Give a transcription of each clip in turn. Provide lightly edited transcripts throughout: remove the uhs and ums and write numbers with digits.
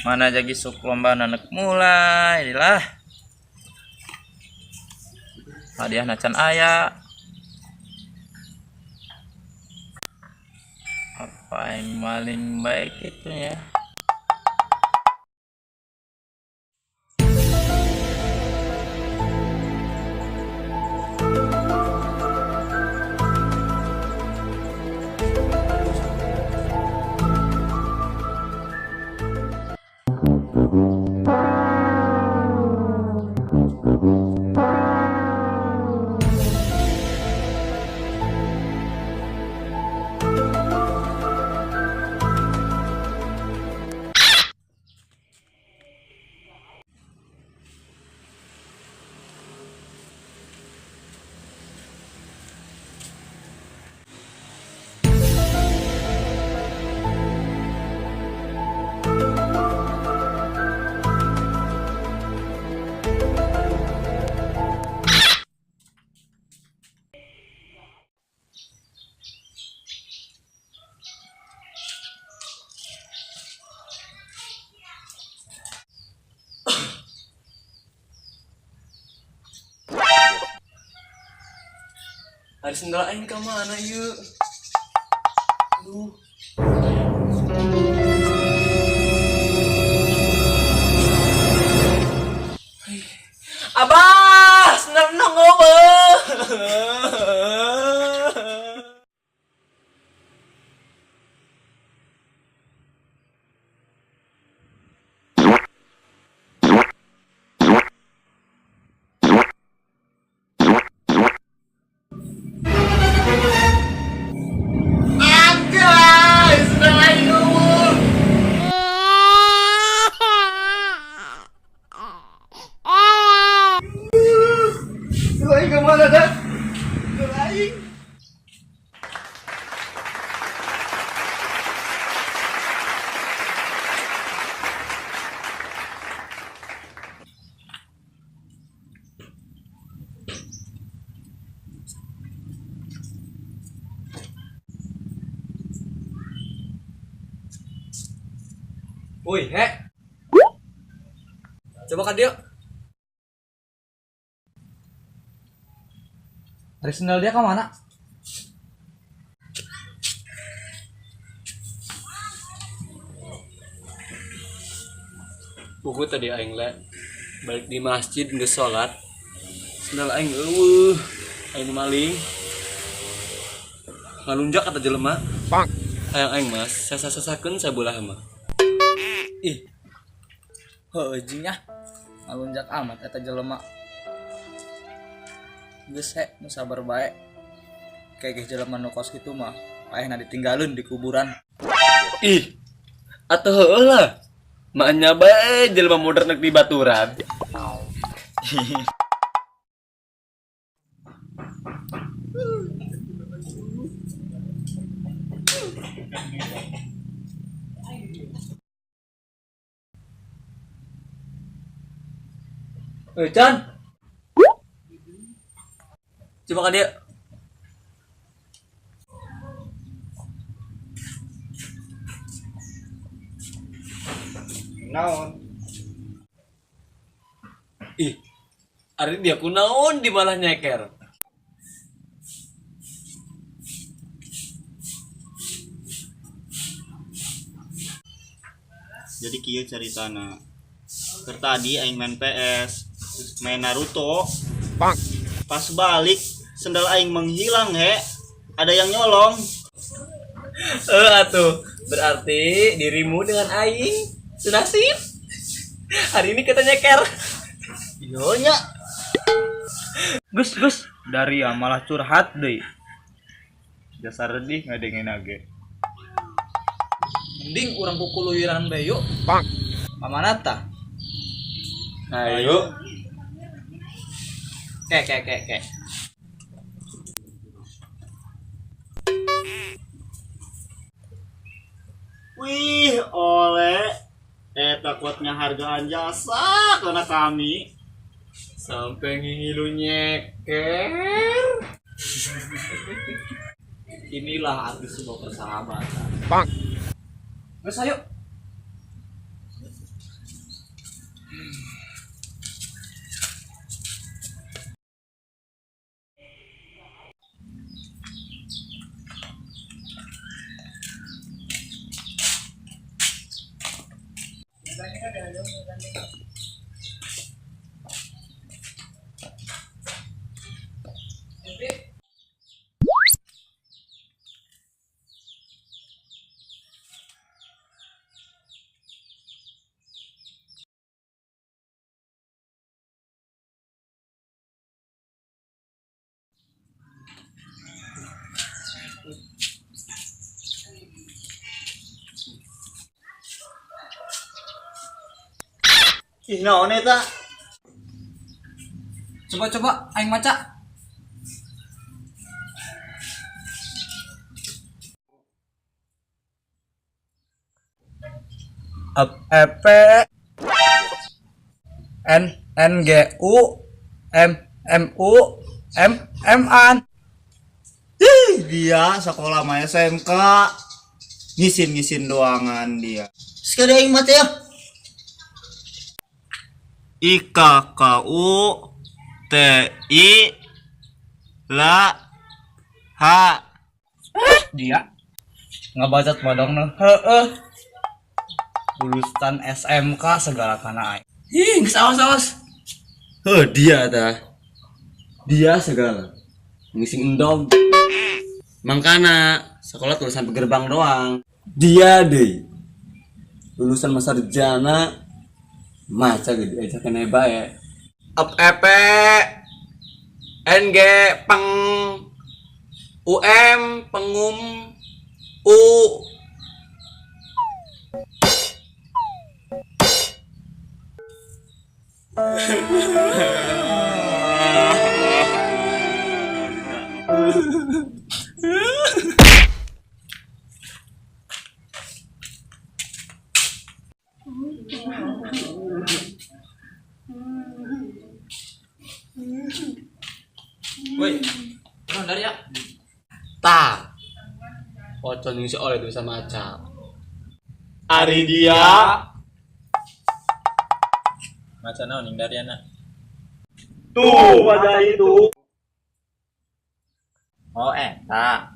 Mana jadi sok lomba anak mulai lah. Hadiah nacan aya. Apa yang paling baik itu ya? Hari sendal aing ka mana yuk? Aduh. Abah, sendal nongol aing ka mana dah? Aing. Woi, coba kan dia. Hari sendal dia ke mana? Pugu tadi aing le balik di masjid geus salat. Sendal aing aing maling. Ngalunjak kata jelema. Pang. Hayang aing mas, sasa-sasakeun sabelah mah. Ih. Heuh jingnya. Ngalunjak amat eta jelema. Geus nu sabar bae. Kayak jelema nu kos kitu mah ayeuna ditinggalin di kuburan. Ih. Atuh heueuh lah. Maknya bae jelema modern di baturan. Chan. Coba kan dia. Naon? Ih. Ari dia kunaon di malah nyeker. Jadi kieu caritana. Keur tadi aing main PS, main Naruto. Pas balik sendal aing menghilang ada yang nyolong. Atuh, berarti dirimu dengan aing senasib. Hari ini kita nyeker. Iyonya. Gus, dari malah curhat deui. Jasa redih ngadengin age. Mending urang kukuluyuran bae yuk. Pamana tah? Ayo. Kek. Wih, oleh takutnya hargaan jasa karena kami Sampai ngilu nyeker. Inilah arti sebuah persahabatan. Gus ayo. Ih, naon eta? Coba aing maca. EP NGU MU an. Ih, dia sekolah mah SMK. Ngisin doangan dia. Sekali aing mah teh ya. IKKU TI la ha. Dia ngabacot bodong noh. Heeh. Lulusan SMK segala kana aing. Ih, geus awas. Dia tah. Dia segala. Ngising endog. Mangkana sekolah tulisan gerbang doang. Dia deh. Lulusan sarjana maca gitu aja kena bae. EP NG peng pengum U Woi, dari ya? Ta. Pocong ngisi oleh tulisan maca. Ari dia Maca naon ning dari anak. tuh pada itu. Oh, tak.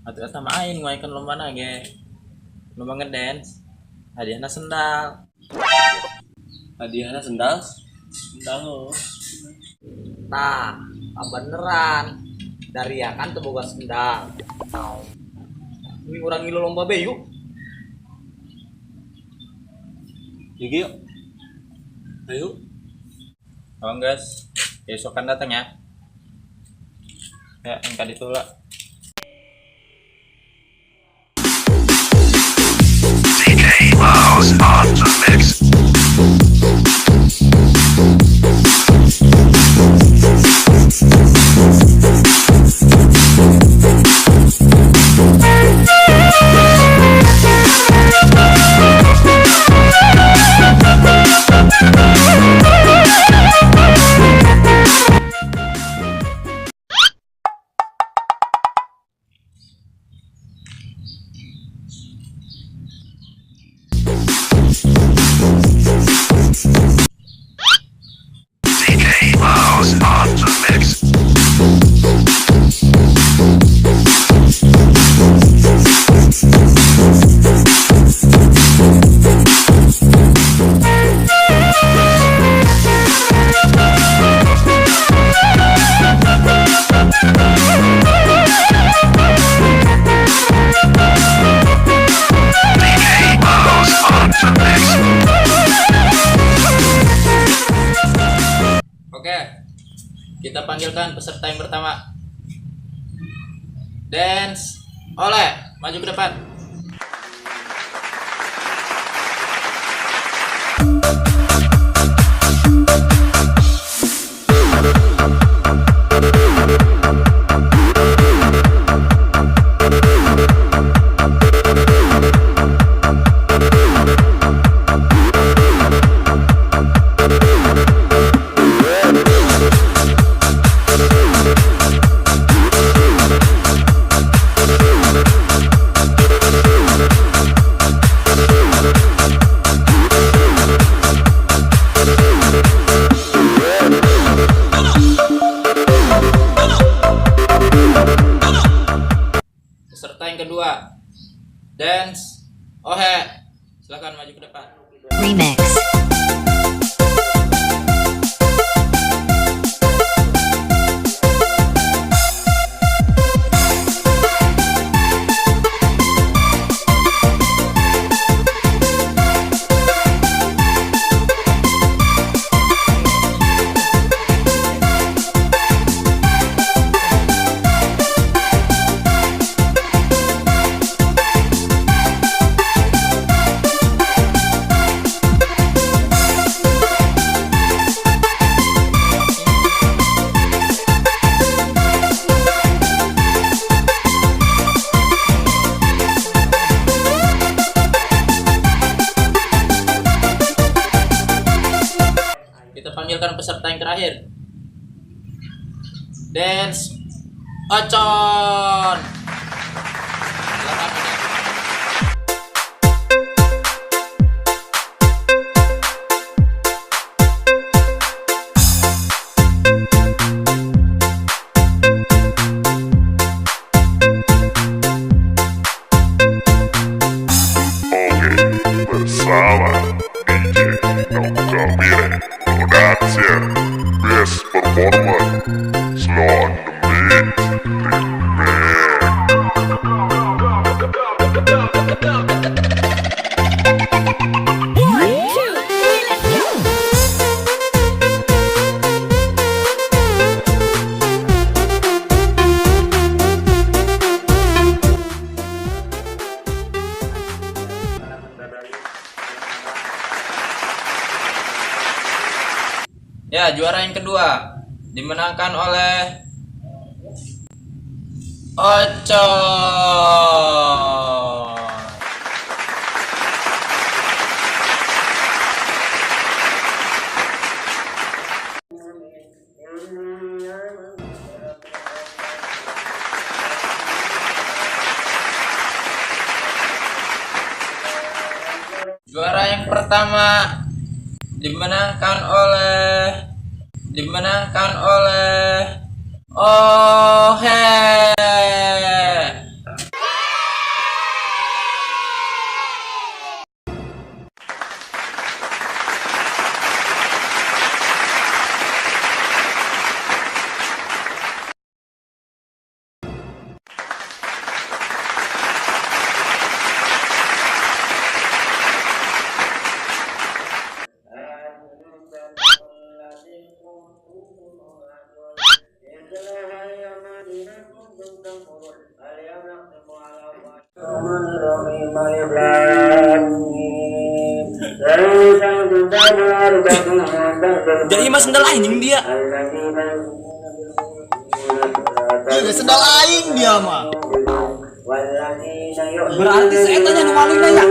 Atuh sama aing ngayakeun lomba ge. Lomba ngedance. Hadiahna sendal. Sendal lo. Nah, beneran. Dari ya kan teu boga sendal. Ini urang ngilu lomba be yuk. Gigi yuk. Ayo. Oh guys, besok kan datang ya. Ya, angkat ditolak. TK Mouse on the mix. TK Mouse on the mix. Oke. Kita panggilkan peserta yang pertama. Dance. Oleh, maju ke depan. Peserta yang kedua, Dance. Ohe, silakan maju ke depan. Remix. Kita panggilkan peserta yang terakhir. Dance Ocon. Silakan. Oke, bersama DJ Nongko Mire Production, Best Performance, Slow on the Beat, Remix. Ya, juara yang kedua dimenangkan oleh Ocon. Juara yang pertama dimenangkan oleh Ohe. Jadi mas sendal anjing dia. Iya, sendal aing dia mah. Berarti saya tanya nu maling ya.